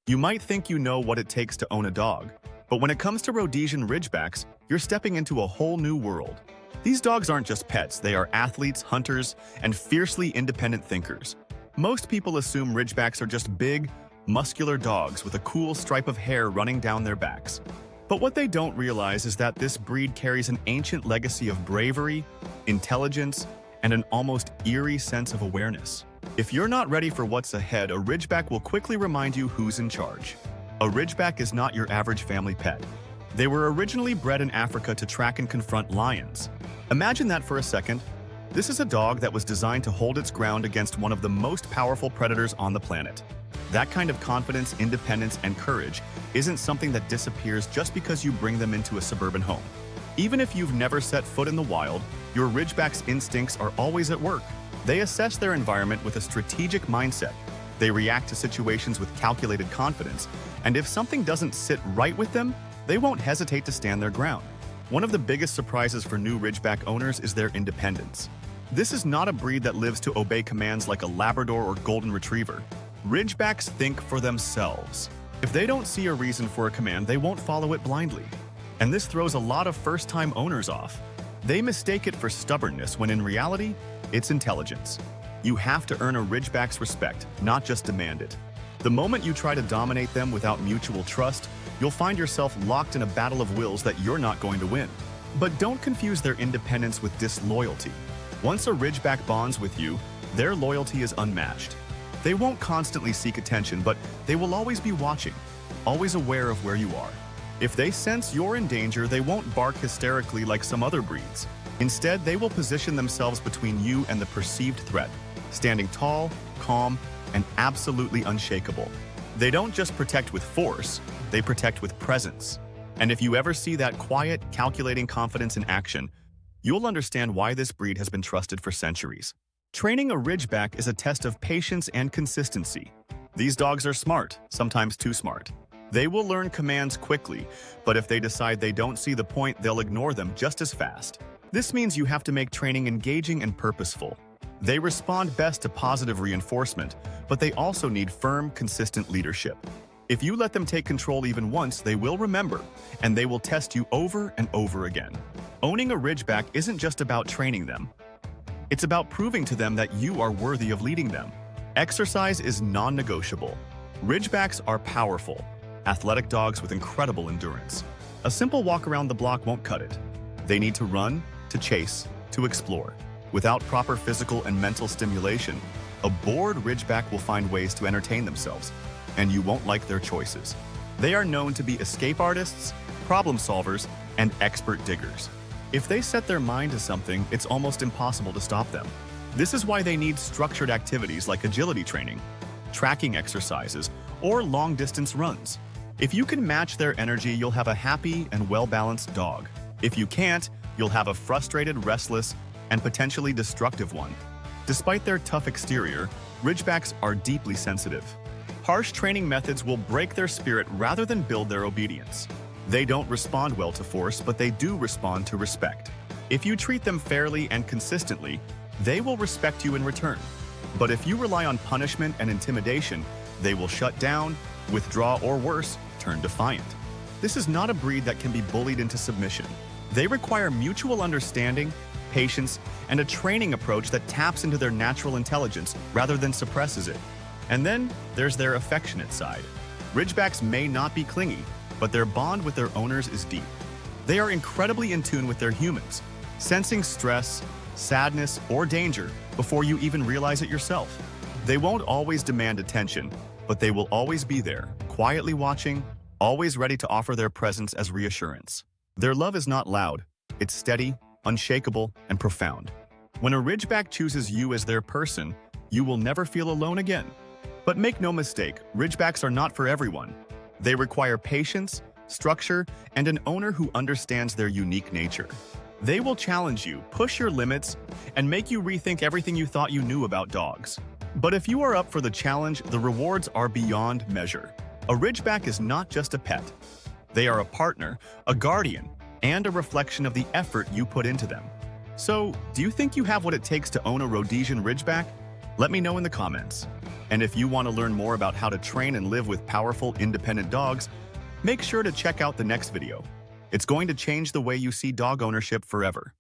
You might think you know what it takes to own a dog, but when it comes to Rhodesian Ridgebacks, you're stepping into a whole new world. These dogs aren't just pets, they are athletes, hunters, and fiercely independent thinkers. Most people assume Ridgebacks are just big, muscular dogs with a cool stripe of hair running down their backs. But what they don't realize is that this breed carries an ancient legacy of bravery, intelligence, and an almost eerie sense of awareness. If you're not ready for what's ahead, a Ridgeback will quickly remind you who's in charge. A Ridgeback is not your average family pet. They were originally bred in Africa to track and confront lions. Imagine that for a second. This is a dog that was designed to hold its ground against one of the most powerful predators on the planet. That kind of confidence, independence, and courage isn't something that disappears just because you bring them into a suburban home. Even if you've never set foot in the wild, your Ridgeback's instincts are always at work. They assess their environment with a strategic mindset. They react to situations with calculated confidence, and if something doesn't sit right with them, they won't hesitate to stand their ground. One of the biggest surprises for new Ridgeback owners is their independence. This is not a breed that lives to obey commands like a Labrador or Golden Retriever. Ridgebacks think for themselves. If they don't see a reason for a command, they won't follow it blindly. And this throws a lot of first-time owners off. They mistake it for stubbornness when in reality, it's intelligence. You have to earn a Ridgeback's respect, not just demand it. The moment you try to dominate them without mutual trust, you'll find yourself locked in a battle of wills that you're not going to win. But don't confuse their independence with disloyalty. Once a Ridgeback bonds with you, their loyalty is unmatched. They won't constantly seek attention, but they will always be watching, always aware of where you are. If they sense you're in danger, they won't bark hysterically like some other breeds. Instead, they will position themselves between you and the perceived threat, standing tall, calm, and absolutely unshakable. They don't just protect with force, they protect with presence. And if you ever see that quiet, calculating confidence in action, you'll understand why this breed has been trusted for centuries. Training a Ridgeback is a test of patience and consistency. These dogs are smart, sometimes too smart. They will learn commands quickly, but if they decide they don't see the point, they'll ignore them just as fast. This means you have to make training engaging and purposeful. They respond best to positive reinforcement, but they also need firm, consistent leadership. If you let them take control even once, they will remember, and they will test you over and over again. Owning a Ridgeback isn't just about training them. It's about proving to them that you are worthy of leading them. Exercise is non-negotiable. Ridgebacks are powerful, athletic dogs with incredible endurance. A simple walk around the block won't cut it. They need to run, to chase, to explore. Without proper physical and mental stimulation, a bored Ridgeback will find ways to entertain themselves, and you won't like their choices. They are known to be escape artists, problem solvers, and expert diggers. If they set their mind to something, it's almost impossible to stop them. This is why they need structured activities like agility training, tracking exercises, or long-distance runs. If you can match their energy, you'll have a happy and well-balanced dog. If you can't, you'll have a frustrated, restless, and potentially destructive one. Despite their tough exterior, Ridgebacks are deeply sensitive. Harsh training methods will break their spirit rather than build their obedience. They don't respond well to force, but they do respond to respect. If you treat them fairly and consistently, they will respect you in return. But if you rely on punishment and intimidation, they will shut down, withdraw, or worse, turn defiant. This is not a breed that can be bullied into submission. They require mutual understanding, patience, and a training approach that taps into their natural intelligence rather than suppresses it. And then there's their affectionate side. Ridgebacks may not be clingy, but their bond with their owners is deep. They are incredibly in tune with their humans, sensing stress, sadness, or danger before you even realize it yourself. They won't always demand attention, but they will always be there, quietly watching, always ready to offer their presence as reassurance. Their love is not loud, it's steady, unshakable, and profound. When a Ridgeback chooses you as their person, you will never feel alone again. But make no mistake, Ridgebacks are not for everyone. They require patience, structure, and an owner who understands their unique nature. They will challenge you, push your limits, and make you rethink everything you thought you knew about dogs. But if you are up for the challenge, the rewards are beyond measure. A Ridgeback is not just a pet. They are a partner, a guardian, and a reflection of the effort you put into them. So, do you think you have what it takes to own a Rhodesian Ridgeback? Let me know in the comments. And if you want to learn more about how to train and live with powerful, independent dogs, make sure to check out the next video. It's going to change the way you see dog ownership forever.